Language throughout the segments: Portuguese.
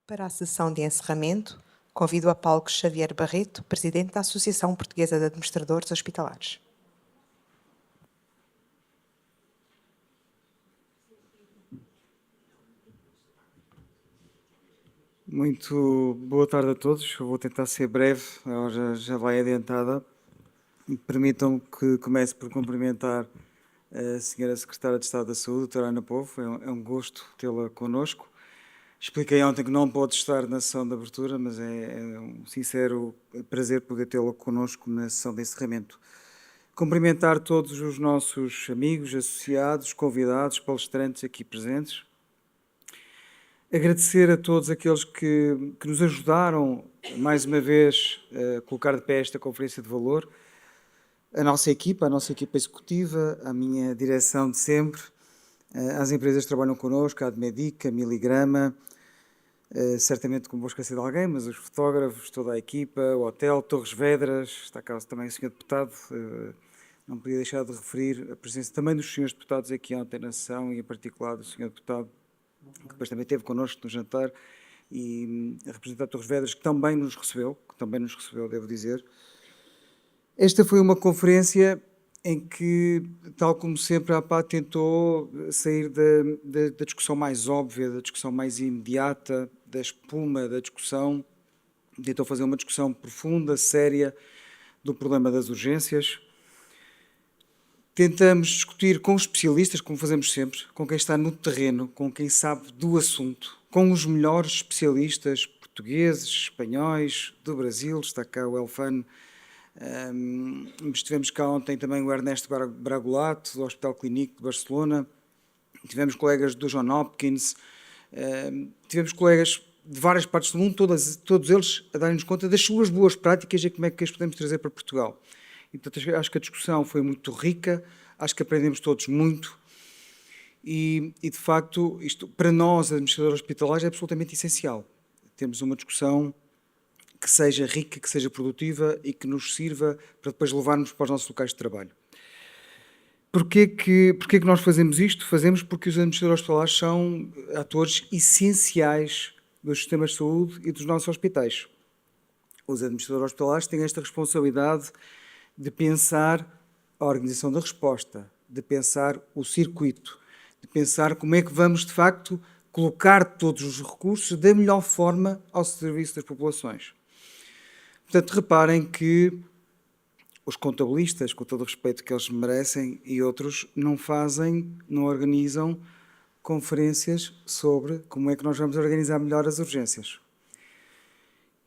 Para a sessão de encerramento, convido a Paulo Xavier Barreto, presidente da Associação Portuguesa de Administradores Hospitalares. Muito boa tarde a todos. Eu vou tentar ser breve, a hora já vai adiantada. Permitam que comece por cumprimentar a senhora Secretária de Estado da Saúde, doutora Ana Povo. É um gosto tê-la connosco. Expliquei ontem que não pode estar na sessão de abertura, mas é um sincero prazer poder tê-la connosco na sessão de encerramento. Cumprimentar todos os nossos amigos, associados, convidados, palestrantes aqui presentes. Agradecer a todos aqueles que nos ajudaram, mais uma vez, a colocar de pé esta conferência de valor. A nossa equipa executiva, a minha direção de sempre, às empresas que trabalham connosco, a Admedic, a Miligrama, certamente como vou esquecer de alguém, mas os fotógrafos, toda a equipa, o hotel, Torres Vedras, está cá também o Sr. Deputado, não podia deixar de referir a presença também dos Srs. Deputados aqui ontem na sessão e em particular do Sr. Deputado, que depois também esteve connosco no jantar, e a representante de Torres Vedras, que também nos recebeu, devo dizer. Esta foi uma conferência em que, tal como sempre, a APA tentou sair da discussão mais óbvia, da discussão mais imediata, da espuma da discussão, tentou fazer uma discussão profunda, séria, do problema das urgências. Tentamos discutir com especialistas, como fazemos sempre, com quem está no terreno, com quem sabe do assunto, com os melhores especialistas portugueses, espanhóis, do Brasil. Está cá o Elfano. Estivemos cá ontem também o Ernesto Bragolato, do Hospital Clínico de Barcelona. Tivemos colegas do John Hopkins. Tivemos colegas de várias partes do mundo, todos eles a darem-nos conta das suas boas práticas e como é que as podemos trazer para Portugal. E, portanto, acho que a discussão foi muito rica, acho que aprendemos todos muito e de facto, isto para nós, administradores hospitalares, é absolutamente essencial. Temos uma discussão que seja rica, que seja produtiva e que nos sirva para depois levarmos para os nossos locais de trabalho. Porquê que nós fazemos isto? Fazemos porque os administradores hospitalares são atores essenciais dos sistemas de saúde e dos nossos hospitais. Os administradores hospitalares têm esta responsabilidade de pensar a organização da resposta, de pensar o circuito, de pensar como é que vamos, de facto, colocar todos os recursos da melhor forma ao serviço das populações. Portanto, reparem que os contabilistas, com todo o respeito que eles merecem, e outros, não organizam conferências sobre como é que nós vamos organizar melhor as urgências.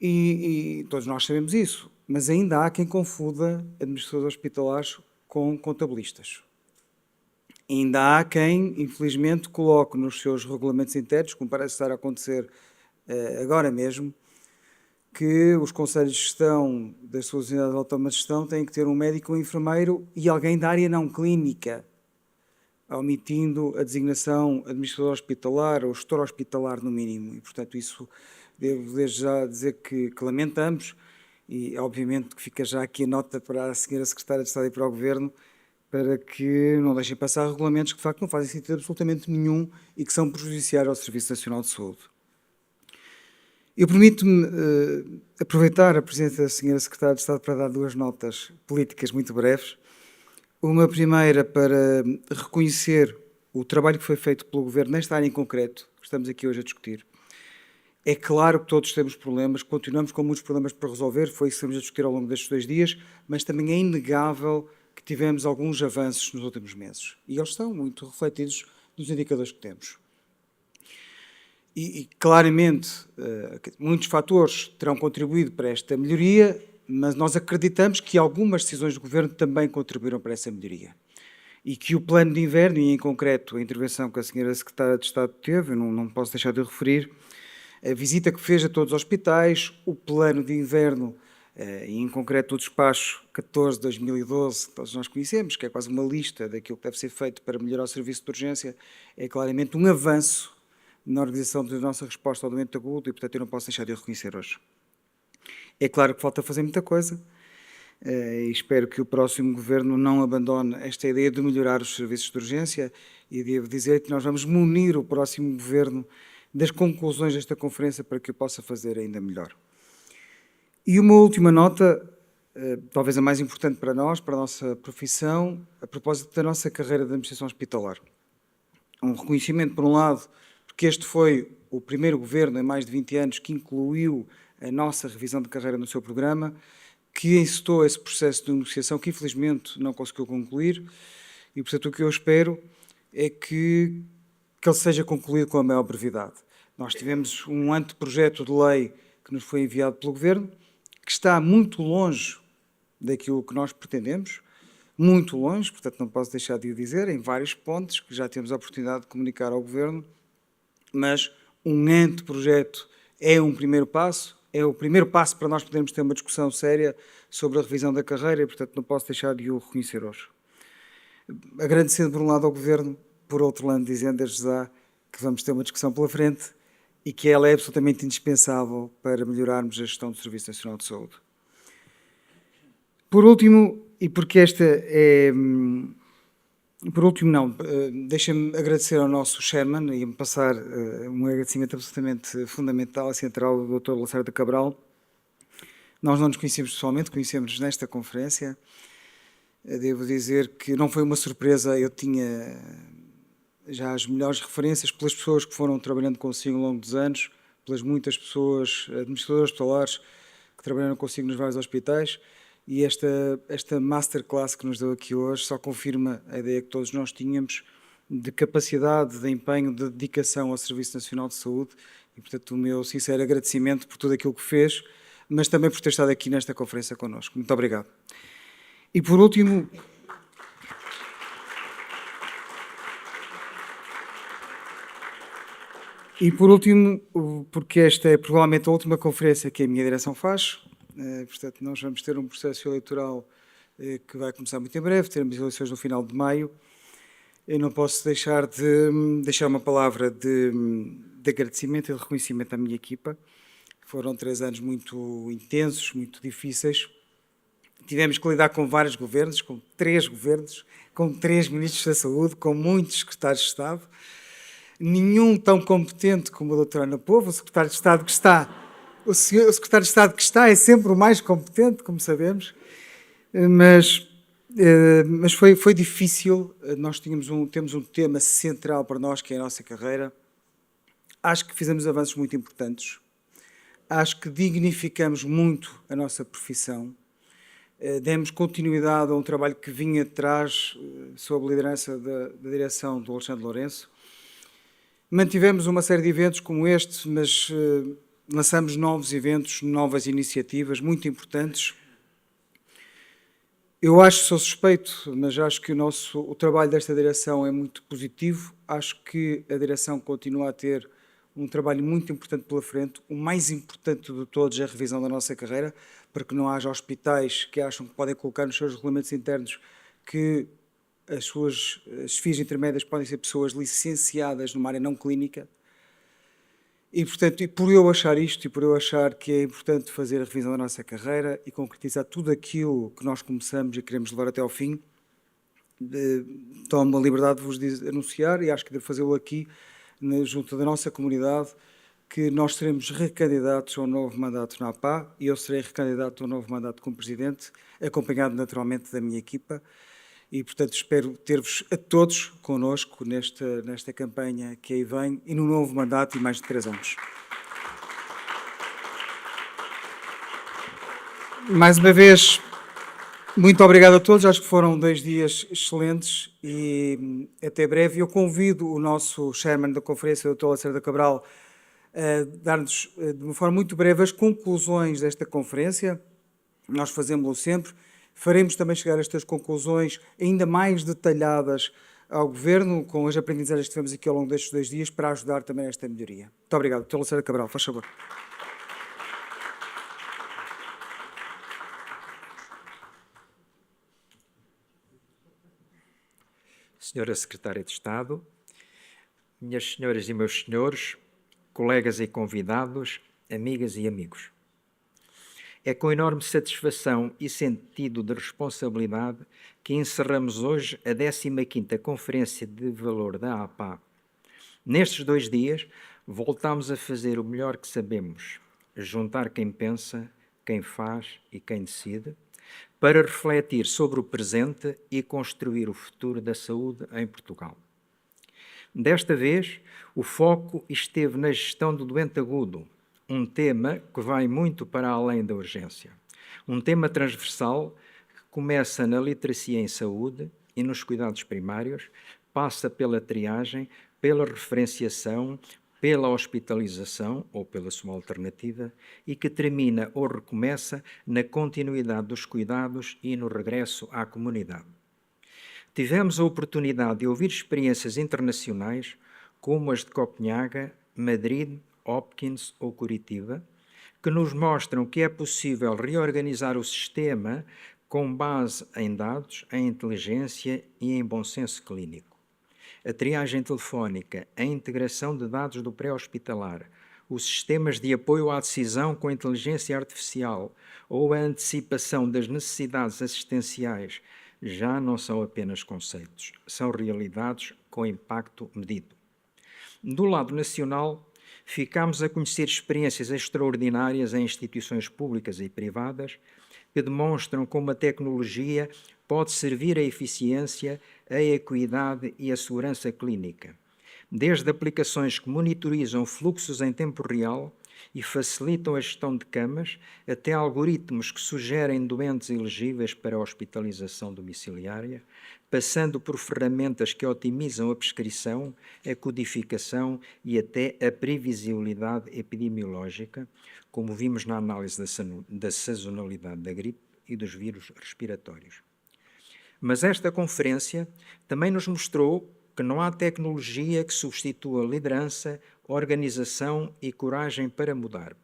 E todos nós sabemos isso, mas ainda há quem confunda administradores hospitalares com contabilistas. Ainda há quem, infelizmente, coloque nos seus regulamentos internos, como parece estar a acontecer agora mesmo, que os conselhos de gestão das suas unidades autónomas de gestão têm que ter um médico, um enfermeiro e alguém da área não clínica, omitindo a designação administrador hospitalar ou gestor hospitalar no mínimo. E, portanto, isso devo desde já dizer que lamentamos e, obviamente, que fica já aqui a nota para a senhora Secretária de Estado e para o Governo para que não deixem passar regulamentos que, de facto, não fazem sentido absolutamente nenhum e que são prejudiciais ao Serviço Nacional de Saúde. Eu permito-me aproveitar a presença da senhora Secretária de Estado para dar duas notas políticas muito breves. Uma primeira para reconhecer o trabalho que foi feito pelo Governo nesta área em concreto, que estamos aqui hoje a discutir. É claro que todos temos problemas, continuamos com muitos problemas para resolver, foi isso que estamos a discutir ao longo destes 2 dias, mas também é inegável que tivemos alguns avanços nos últimos meses. E eles estão muito refletidos nos indicadores que temos. E claramente, muitos fatores terão contribuído para esta melhoria, mas nós acreditamos que algumas decisões do Governo também contribuíram para essa melhoria. E que o plano de inverno, e em concreto a intervenção que a senhora Secretária de Estado teve, eu não posso deixar de referir, a visita que fez a todos os hospitais, o plano de inverno, e em concreto o despacho 14/2012, que todos nós conhecemos, que é quase uma lista daquilo que deve ser feito para melhorar o serviço de urgência, é claramente um avanço na organização da nossa resposta ao doente agudo e, portanto, eu não posso deixar de o reconhecer hoje. É claro que falta fazer muita coisa e espero que o próximo Governo não abandone esta ideia de melhorar os serviços de urgência e devo dizer que nós vamos munir o próximo Governo das conclusões desta conferência para que eu possa fazer ainda melhor. E uma última nota, talvez a mais importante para nós, para a nossa profissão, a propósito da nossa carreira de administração hospitalar. Um reconhecimento, por um lado, porque este foi o primeiro governo em mais de 20 anos que incluiu a nossa revisão de carreira no seu programa, que incitou esse processo de negociação que, infelizmente, não conseguiu concluir, e, portanto, o que eu espero é que ele seja concluído com a maior brevidade. Nós tivemos um anteprojeto de lei que nos foi enviado pelo Governo, que está muito longe daquilo que nós pretendemos, muito longe, portanto não posso deixar de o dizer, em vários pontos, que já temos a oportunidade de comunicar ao Governo, mas um anteprojeto é um primeiro passo, é o primeiro passo para nós podermos ter uma discussão séria sobre a revisão da carreira e, portanto, não posso deixar de o reconhecer hoje. Agradecendo, por um lado, ao Governo, por outro lado, dizendo desde já que vamos ter uma discussão pela frente e que ela é absolutamente indispensável para melhorarmos a gestão do Serviço Nacional de Saúde. Por último, e porque esta é... Por último, não, deixem-me agradecer ao nosso chairman e me passar um agradecimento absolutamente fundamental e central do Dr. Lacerda Cabral. Nós não nos conhecemos pessoalmente, conhecemos-nos nesta conferência. Devo dizer que não foi uma surpresa, eu tinha já as melhores referências pelas pessoas que foram trabalhando consigo ao longo dos anos, pelas muitas pessoas, administradores hospitalares, que trabalharam consigo nos vários hospitais, e esta masterclass que nos deu aqui hoje só confirma a ideia que todos nós tínhamos de capacidade, de empenho, de dedicação ao Serviço Nacional de Saúde, e, portanto, o meu sincero agradecimento por tudo aquilo que fez, mas também por ter estado aqui nesta conferência connosco. Muito obrigado. E, por último... porque esta é provavelmente a última conferência que a minha direção faz, portanto, nós vamos ter um processo eleitoral que vai começar muito em breve, teremos eleições no final de maio. Eu não posso deixar de deixar uma palavra de agradecimento e de reconhecimento à minha equipa. Foram 3 anos muito intensos, muito difíceis. Tivemos que lidar com vários governos, com 3 governos, com 3 ministros da Saúde, com muitos secretários de Estado. Nenhum tão competente como a doutora Ana Povo, o secretário de Estado que está... O secretário de Estado que está é sempre o mais competente, como sabemos, mas foi difícil. Nós temos um tema central para nós, que é a nossa carreira. Acho que fizemos avanços muito importantes. Acho que dignificamos muito a nossa profissão. Demos continuidade a um trabalho que vinha de trás, sob a liderança da direção do Alexandre Lourenço. Mantivemos uma série de eventos como este, mas lançamos novos eventos, novas iniciativas muito importantes. Eu acho que sou suspeito, mas acho que o trabalho desta direção é muito positivo. Acho que a direção continua a ter um trabalho muito importante pela frente. O mais importante de todos é a revisão da nossa carreira, para que não haja hospitais que acham que podem colocar nos seus regulamentos internos que as suas chefias intermédias podem ser pessoas licenciadas numa área não clínica. E, portanto, por eu achar isto e por eu achar que é importante fazer a revisão da nossa carreira e concretizar tudo aquilo que nós começamos e queremos levar até ao fim, tomo a liberdade de vos anunciar, e acho que devo fazê-lo aqui, junto da nossa comunidade, que nós seremos recandidatos ao novo mandato na APA e eu serei recandidato ao novo mandato como Presidente, acompanhado naturalmente da minha equipa. E, portanto, espero ter-vos a todos connosco nesta campanha que aí vem e no novo mandato e mais de 3 anos. Mais uma vez, muito obrigado a todos. Acho que foram 2 dias excelentes e até breve. Eu convido o nosso chairman da conferência, o Dr. Lacerda Cabral, a dar-nos, de uma forma muito breve, as conclusões desta conferência. Nós fazemos-lo sempre. Faremos também chegar estas conclusões ainda mais detalhadas ao Governo, com as aprendizagens que tivemos aqui ao longo destes 2 dias, para ajudar também nesta melhoria. Muito obrigado. Dr. Lacerda Cabral, faz favor. Senhora Secretária de Estado, minhas senhoras e meus senhores, colegas e convidados, amigas e amigos. É com enorme satisfação e sentido de responsabilidade que encerramos hoje a 15ª Conferência de Valor da APA. Nestes 2 dias, voltámos a fazer o melhor que sabemos, juntar quem pensa, quem faz e quem decide, para refletir sobre o presente e construir o futuro da saúde em Portugal. Desta vez, o foco esteve na gestão do doente agudo, um tema que vai muito para além da urgência. Um tema transversal que começa na literacia em saúde e nos cuidados primários, passa pela triagem, pela referenciação, pela hospitalização ou pela sua alternativa e que termina ou recomeça na continuidade dos cuidados e no regresso à comunidade. Tivemos a oportunidade de ouvir experiências internacionais como as de Copenhaga, Madrid, Hopkins ou Curitiba, que nos mostram que é possível reorganizar o sistema com base em dados, em inteligência e em bom senso clínico. A triagem telefónica, a integração de dados do pré-hospitalar, os sistemas de apoio à decisão com inteligência artificial ou a antecipação das necessidades assistenciais já não são apenas conceitos, são realidades com impacto medido. Do lado nacional, ficámos a conhecer experiências extraordinárias em instituições públicas e privadas que demonstram como a tecnologia pode servir à eficiência, à equidade e à segurança clínica, desde aplicações que monitorizam fluxos em tempo real e facilitam a gestão de camas, até algoritmos que sugerem doentes elegíveis para a hospitalização domiciliária, passando por ferramentas que otimizam a prescrição, a codificação e até a previsibilidade epidemiológica, como vimos na análise da sazonalidade da gripe e dos vírus respiratórios. Mas esta conferência também nos mostrou que não há tecnologia que substitua liderança, organização e coragem para mudar.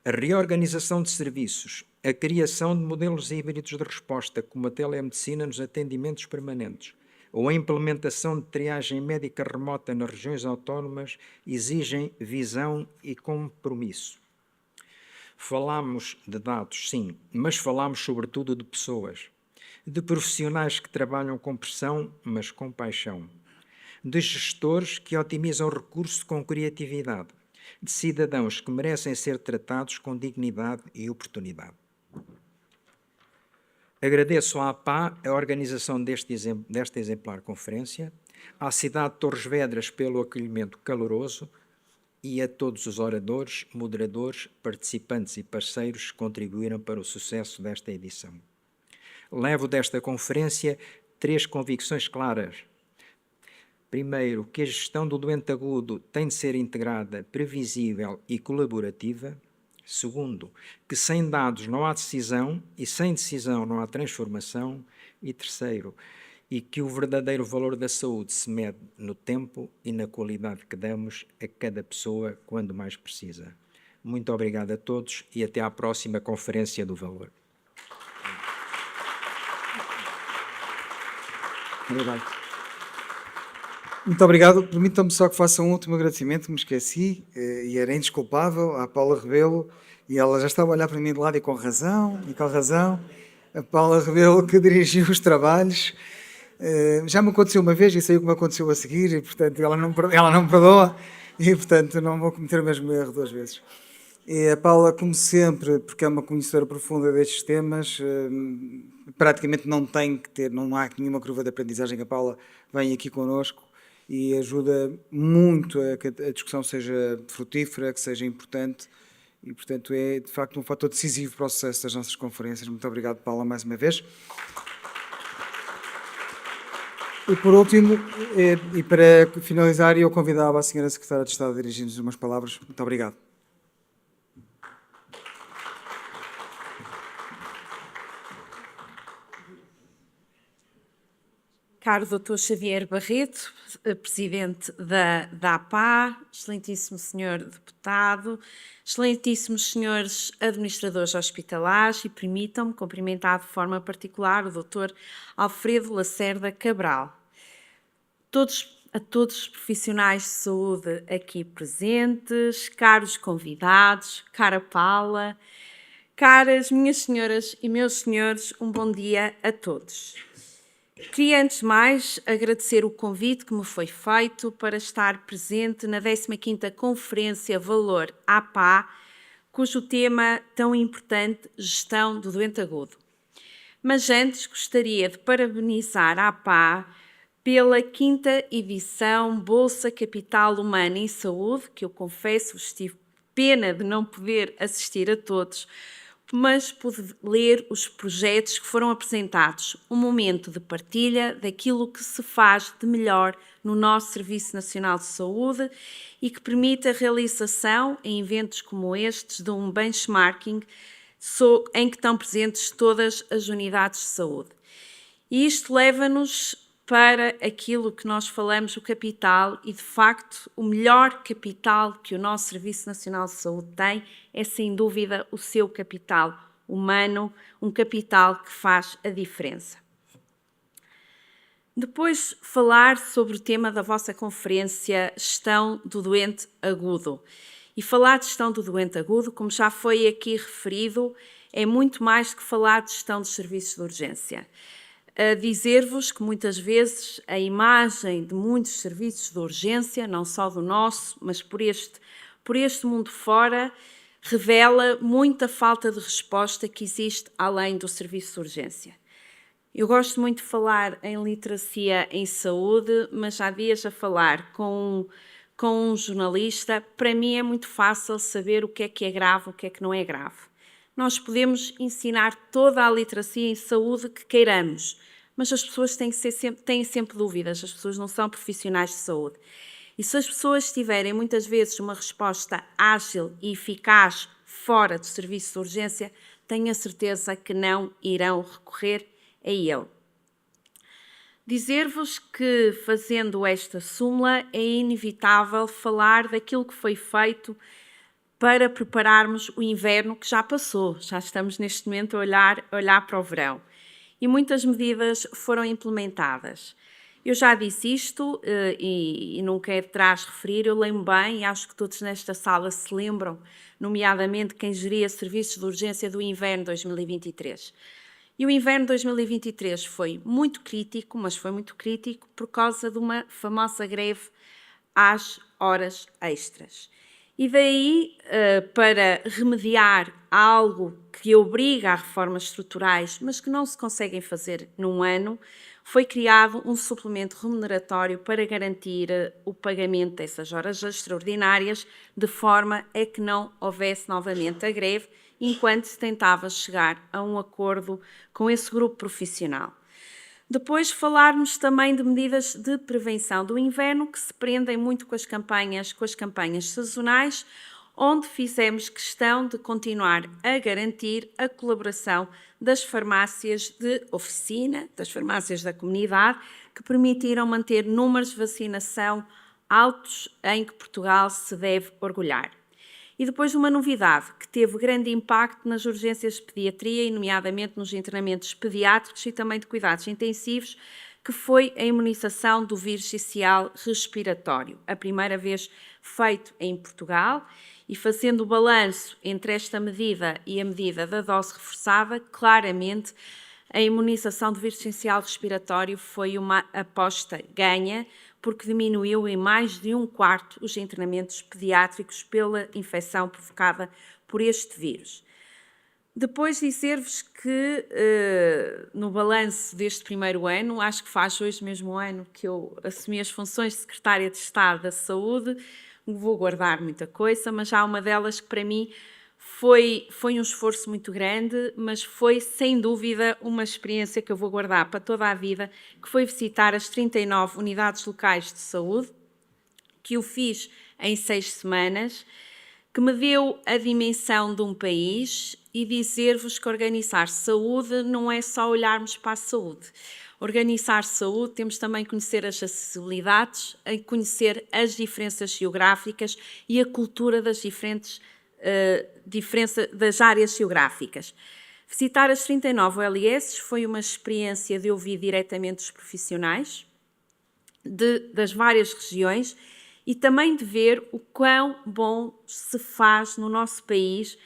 A reorganização de serviços, a criação de modelos híbridos de resposta, como a telemedicina nos atendimentos permanentes, ou a implementação de triagem médica remota nas regiões autónomas, exigem visão e compromisso. Falámos de dados, sim, mas falámos sobretudo de pessoas, de profissionais que trabalham com pressão, mas com paixão, de gestores que otimizam recursos com criatividade, de cidadãos que merecem ser tratados com dignidade e oportunidade. Agradeço à APA a organização desta exemplar conferência, à cidade de Torres Vedras pelo acolhimento caloroso e a todos os oradores, moderadores, participantes e parceiros que contribuíram para o sucesso desta edição. Levo desta conferência 3 convicções claras. Primeiro, que a gestão do doente agudo tem de ser integrada, previsível e colaborativa. Segundo, que sem dados não há decisão e sem decisão não há transformação. E terceiro, e que o verdadeiro valor da saúde se mede no tempo e na qualidade que damos a cada pessoa quando mais precisa. Muito obrigado a todos e até à próxima Conferência do Valor. Muito obrigado. Permitam-me só que faça um último agradecimento, me esqueci, e era indesculpável, à Paula Rebelo, e ela já estava a olhar para mim de lado e com razão. A Paula Rebelo que dirigiu os trabalhos. Já me aconteceu uma vez e saiu que me aconteceu a seguir, e portanto ela não me perdoa, e portanto não vou cometer o mesmo erro 2 vezes. E a Paula, como sempre, porque é uma conhecedora profunda destes temas, praticamente não há nenhuma curva de aprendizagem que a Paula venha aqui connosco e ajuda muito a que a discussão seja frutífera, que seja importante e, portanto, é de facto um fator decisivo para o sucesso das nossas conferências. Muito obrigado, Paula, mais uma vez. E por último, e para finalizar, eu convidava a Sra. Secretária de Estado a dirigir-nos umas palavras. Muito obrigado. Caro Dr. Xavier Barreto, Presidente da APA, excelentíssimo Senhor Deputado, excelentíssimos Senhores Administradores Hospitalares e permitam-me cumprimentar de forma particular o Dr. Alfredo Lacerda Cabral. A todos os profissionais de saúde aqui presentes, caros convidados, cara Paula, caras minhas senhoras e meus senhores, um bom dia a todos. Queria, antes de mais, agradecer o convite que me foi feito para estar presente na 15ª Conferência Valor APA, cujo tema tão importante, Gestão do Doente Agudo. Mas antes gostaria de parabenizar a APA pela 5ª edição Bolsa Capital Humano em Saúde, que eu confesso, tive pena de não poder assistir a todos, mas pude ler os projetos que foram apresentados, um momento de partilha daquilo que se faz de melhor no nosso Serviço Nacional de Saúde e que permite a realização, em eventos como estes, de um benchmarking em que estão presentes todas as unidades de saúde. E isto leva-nos para aquilo que nós falamos, o capital, e de facto o melhor capital que o nosso Serviço Nacional de Saúde tem é sem dúvida o seu capital humano, um capital que faz a diferença. Depois falar sobre o tema da vossa conferência, Gestão do Doente Agudo. E falar de gestão do doente agudo, como já foi aqui referido, é muito mais do que falar de gestão dos serviços de urgência. A dizer-vos que muitas vezes a imagem de muitos serviços de urgência, não só do nosso, mas por este mundo fora, revela muita falta de resposta que existe além do serviço de urgência. Eu gosto muito de falar em literacia em saúde, mas há dias a falar com um jornalista, para mim é muito fácil saber o que é grave, o que é que não é grave. Nós podemos ensinar toda a literacia em saúde que queiramos, mas as pessoas têm sempre dúvidas, as pessoas não são profissionais de saúde. E se as pessoas tiverem muitas vezes uma resposta ágil e eficaz fora do serviço de urgência, tenho a certeza que não irão recorrer a ele. Dizer-vos que, fazendo esta súmula, é inevitável falar daquilo que foi feito para prepararmos o inverno que já passou. Já estamos neste momento a olhar para o verão. E muitas medidas foram implementadas. Eu já disse isto e não quero atrás referir, eu lembro bem, e acho que todos nesta sala se lembram, nomeadamente quem geria serviços de urgência do inverno 2023. E o inverno 2023 foi muito crítico, mas foi muito crítico por causa de uma famosa greve às horas extras. E daí, para remediar algo que obriga a reformas estruturais, mas que não se conseguem fazer num ano, foi criado um suplemento remuneratório para garantir o pagamento dessas horas extraordinárias, de forma a que não houvesse novamente a greve, enquanto se tentava chegar a um acordo com esse grupo profissional. Depois falarmos também de medidas de prevenção do inverno que se prendem muito com as campanhas sazonais, onde fizemos questão de continuar a garantir a colaboração das farmácias de oficina, das farmácias da comunidade, que permitiram manter números de vacinação altos em que Portugal se deve orgulhar. E depois uma novidade que teve grande impacto nas urgências de pediatria, e nomeadamente nos internamentos pediátricos e também de cuidados intensivos, que foi a imunização do vírus sincial respiratório, a primeira vez feito em Portugal, e fazendo o balanço entre esta medida e a medida da dose reforçada, claramente a imunização do vírus sincial respiratório foi uma aposta ganha, porque diminuiu em mais de 1/4 os internamentos pediátricos pela infecção provocada por este vírus. Depois dizer-vos que no balanço deste primeiro ano, acho que faz hoje mesmo um ano que eu assumi as funções de Secretária de Estado da Saúde, vou guardar muita coisa, mas há uma delas que para mim foi um esforço muito grande, mas foi sem dúvida uma experiência que eu vou guardar para toda a vida, que foi visitar as 39 unidades locais de saúde, que eu fiz em 6 semanas, que me deu a dimensão de um país, e dizer-vos que organizar saúde não é só olharmos para a saúde. Organizar saúde, temos também que conhecer as acessibilidades, conhecer as diferenças geográficas e a cultura das das áreas geográficas. Visitar as 39 OLS foi uma experiência de ouvir diretamente os profissionais das várias regiões e também de ver o quão bom se faz no nosso país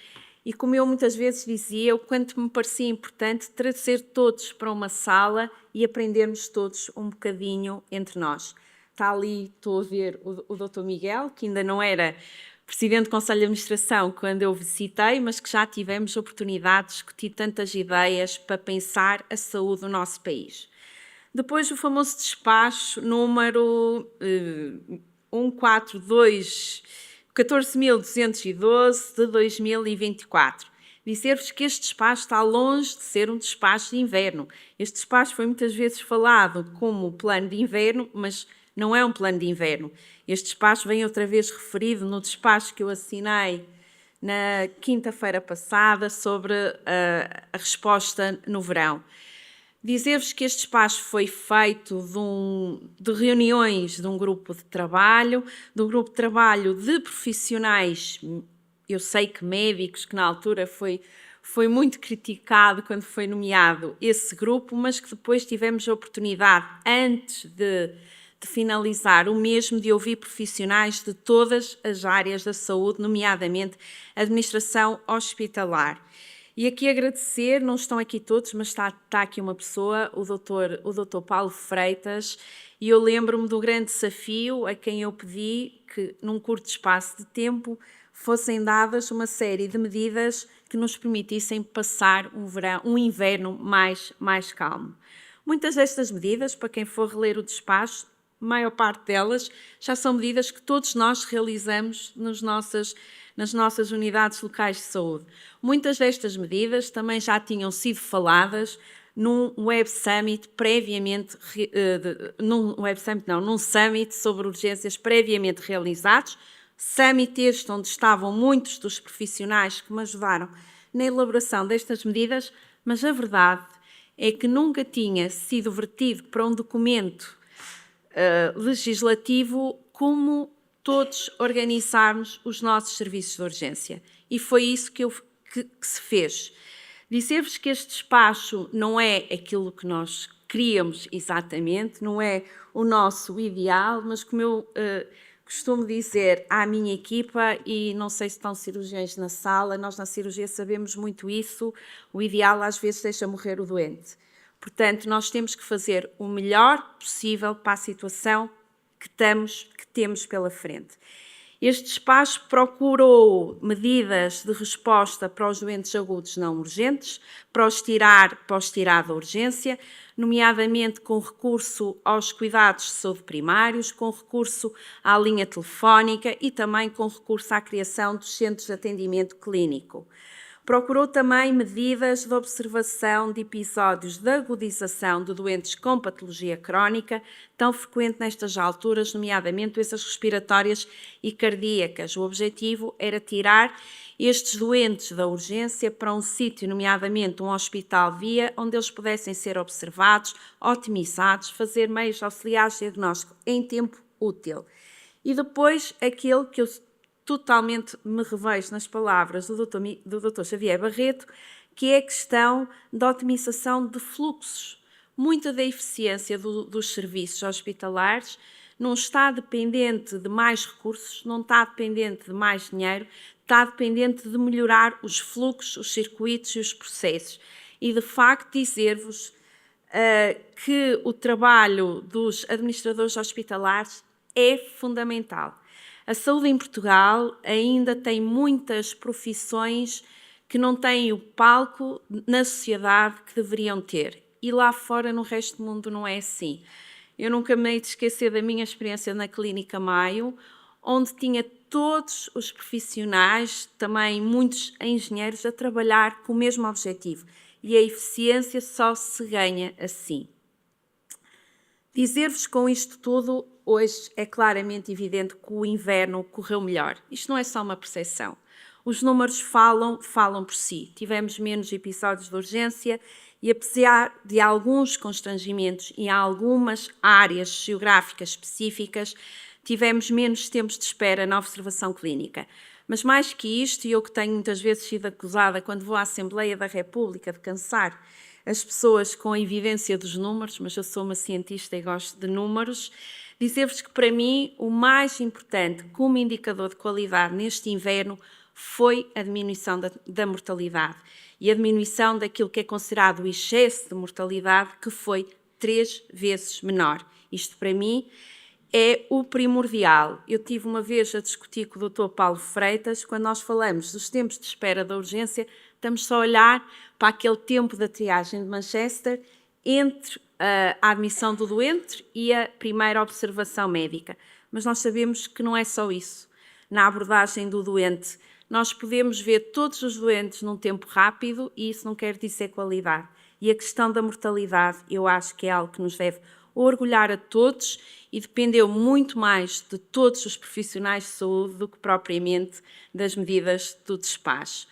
e, como eu muitas vezes dizia, o quanto me parecia importante trazer todos para uma sala e aprendermos todos um bocadinho entre nós. Está ali, estou a ver o Dr. Miguel, que ainda não era Presidente do Conselho de Administração quando eu visitei, mas que já tivemos oportunidade de discutir tantas ideias para pensar a saúde do nosso país. Depois o famoso despacho número 14.212 de 2024. Dizer-vos que este despacho está longe de ser um despacho de inverno. Este despacho foi muitas vezes falado como plano de inverno, mas não é um plano de inverno. Este despacho vem outra vez referido no despacho que eu assinei na quinta-feira passada sobre a resposta no verão. Dizer-vos que este despacho foi feito de reuniões de um grupo de trabalho, de profissionais, eu sei que médicos, que na altura foi muito criticado quando foi nomeado esse grupo, mas que depois tivemos a oportunidade, antes de finalizar o mesmo, de ouvir profissionais de todas as áreas da saúde, nomeadamente a administração hospitalar. E aqui agradecer, não estão aqui todos, mas está aqui uma pessoa, o doutor Paulo Freitas, e eu lembro-me do grande desafio a quem eu pedi que, num curto espaço de tempo, fossem dadas uma série de medidas que nos permitissem passar um inverno mais calmo. Muitas destas medidas, para quem for reler o despacho, a maior parte delas já são medidas que todos nós realizamos nas nossas unidades locais de saúde. Muitas destas medidas também já tinham sido faladas num Web Summit num Summit sobre urgências previamente realizados. Summit este onde estavam muitos dos profissionais que me ajudaram na elaboração destas medidas, mas a verdade é que nunca tinha sido vertido para um documento legislativo como todos organizarmos os nossos serviços de urgência. E foi isso que se fez. Dizer-vos que este despacho não é aquilo que nós queríamos exatamente, não é o nosso ideal, mas como eu costumo dizer à minha equipa, e não sei se estão cirurgiões na sala, nós na cirurgia sabemos muito isso, o ideal às vezes deixa morrer o doente. Portanto, nós temos que fazer o melhor possível para a situação que temos pela frente. Este despacho procurou medidas de resposta para os doentes agudos não urgentes, para os tirar da urgência, nomeadamente com recurso aos cuidados de saúde primários, com recurso à linha telefónica e também com recurso à criação dos centros de atendimento clínico. Procurou também medidas de observação de episódios de agudização de doentes com patologia crónica, tão frequente nestas alturas, nomeadamente doenças respiratórias e cardíacas. O objetivo era tirar estes doentes da urgência para um sítio, nomeadamente um hospital-via, onde eles pudessem ser observados, otimizados, fazer meios auxiliares de diagnóstico em tempo útil. E depois, aquele que eu totalmente me revejo nas palavras do Dr. Xavier Barreto, que é a questão da otimização de fluxos. Muita da eficiência dos serviços hospitalares não está dependente de mais recursos, não está dependente de mais dinheiro, está dependente de melhorar os fluxos, os circuitos e os processos. E, de facto, dizer-vos que o trabalho dos administradores hospitalares é fundamental. A saúde em Portugal ainda tem muitas profissões que não têm o palco na sociedade que deveriam ter. E lá fora, no resto do mundo, não é assim. Eu nunca me hei de esquecer da minha experiência na Clínica Maio, onde tinha todos os profissionais, também muitos engenheiros, a trabalhar com o mesmo objetivo. E a eficiência só se ganha assim. Dizer-vos com isto tudo, hoje é claramente evidente que o inverno correu melhor. Isto não é só uma percepção. Os números falam por si. Tivemos menos episódios de urgência e, apesar de alguns constrangimentos em algumas áreas geográficas específicas, tivemos menos tempos de espera na observação clínica. Mas mais que isto, e eu que tenho muitas vezes sido acusada quando vou à Assembleia da República de cansar as pessoas com a evidência dos números, mas eu sou uma cientista e gosto de números, dizer-vos que para mim o mais importante como indicador de qualidade neste inverno foi a diminuição da mortalidade e a diminuição daquilo que é considerado o excesso de mortalidade, que foi 3 vezes menor. Isto, para mim, é o primordial. Eu tive uma vez a discutir com o Dr. Paulo Freitas, quando nós falamos dos tempos de espera da urgência, estamos só a olhar para aquele tempo da triagem de Manchester entre a admissão do doente e a primeira observação médica. Mas nós sabemos que não é só isso. Na abordagem do doente, nós podemos ver todos os doentes num tempo rápido e isso não quer dizer qualidade. E a questão da mortalidade, eu acho que é algo que nos deve orgulhar a todos e dependeu muito mais de todos os profissionais de saúde do que propriamente das medidas do despacho.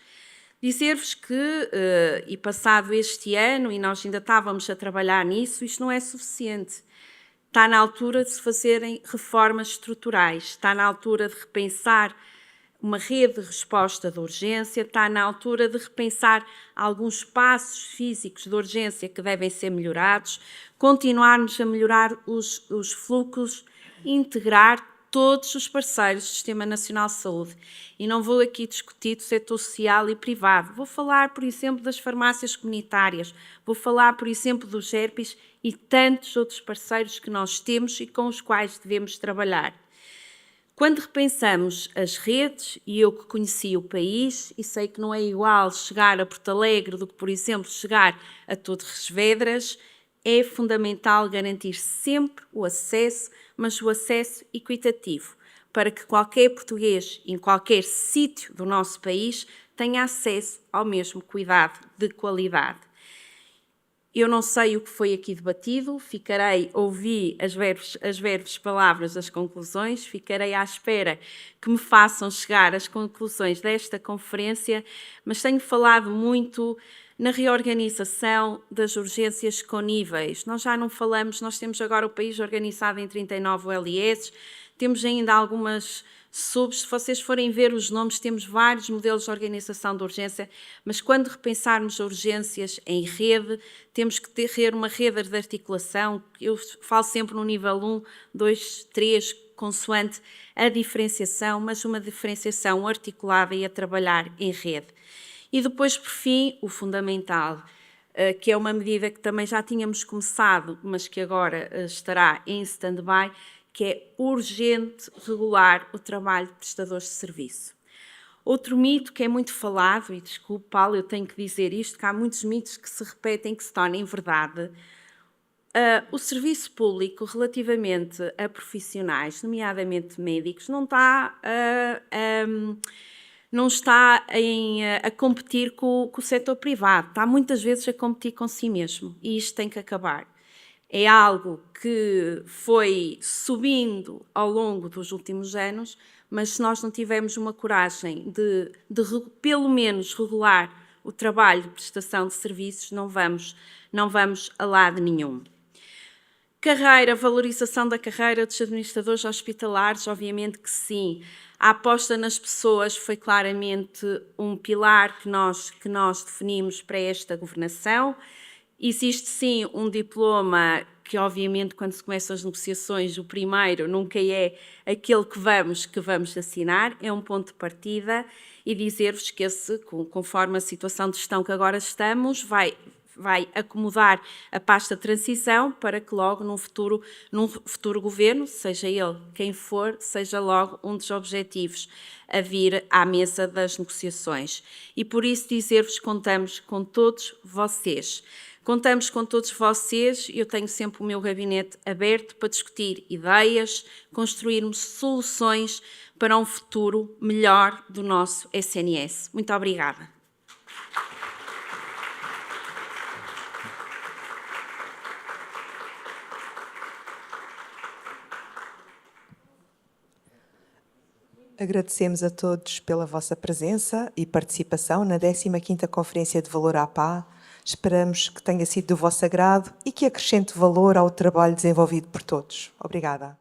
Dizer-vos que, e passado este ano, e nós ainda estávamos a trabalhar nisso, isto não é suficiente. Está na altura de se fazerem reformas estruturais, está na altura de repensar uma rede de resposta de urgência, está na altura de repensar alguns passos físicos de urgência que devem ser melhorados, continuarmos a melhorar os fluxos, integrar todos os parceiros do Sistema Nacional de Saúde. E não vou aqui discutir do setor social e privado. Vou falar, por exemplo, das farmácias comunitárias, vou falar, por exemplo, dos GERPs e tantos outros parceiros que nós temos e com os quais devemos trabalhar. Quando repensamos as redes, e eu que conheci o país, e sei que não é igual chegar a Porto Alegre do que, por exemplo, chegar a Torres Vedras, é fundamental garantir sempre o acesso, mas o acesso equitativo, para que qualquer português, em qualquer sítio do nosso país, tenha acesso ao mesmo cuidado de qualidade. Eu não sei o que foi aqui debatido, ouvi as breves palavras das conclusões, ficarei à espera que me façam chegar as conclusões desta conferência, mas tenho falado muito na reorganização das urgências com níveis. Nós já não falamos, nós temos agora o país organizado em 39 ULS, temos ainda algumas subs, se vocês forem ver os nomes, temos vários modelos de organização de urgência, mas quando repensarmos urgências em rede, temos que ter uma rede de articulação, eu falo sempre no nível 1, 2, 3, consoante a diferenciação, mas uma diferenciação articulada e a trabalhar em rede. E depois, por fim, o fundamental, que é uma medida que também já tínhamos começado, mas que agora estará em stand-by, que é urgente regular o trabalho de prestadores de serviço. Outro mito que é muito falado, e desculpe, Paulo, eu tenho que dizer isto, que há muitos mitos que se repetem, que se tornem verdade. O serviço público, relativamente a profissionais, nomeadamente médicos, não está a competir com o setor privado, está muitas vezes a competir com si mesmo, e isto tem que acabar. É algo que foi subindo ao longo dos últimos anos, mas se nós não tivermos uma coragem de pelo menos regular o trabalho de prestação de serviços, não vamos a lado nenhum. Carreira, valorização da carreira dos administradores hospitalares, obviamente que sim. A aposta nas pessoas foi claramente um pilar que nós definimos para esta governação. Existe sim um diploma que, obviamente, quando se começam as negociações, o primeiro nunca é aquele que vamos assinar, é um ponto de partida, e dizer-vos que conforme a situação de gestão que agora estamos, vai acomodar a pasta de transição para que logo num futuro governo, seja ele quem for, seja logo um dos objetivos a vir à mesa das negociações. E por isso dizer-vos que contamos com todos vocês. Contamos com todos vocês, eu tenho sempre o meu gabinete aberto para discutir ideias, construirmos soluções para um futuro melhor do nosso SNS. Muito obrigada. Agradecemos a todos pela vossa presença e participação na 15ª Conferência de Valor APA. Esperamos que tenha sido do vosso agrado e que acrescente valor ao trabalho desenvolvido por todos. Obrigada.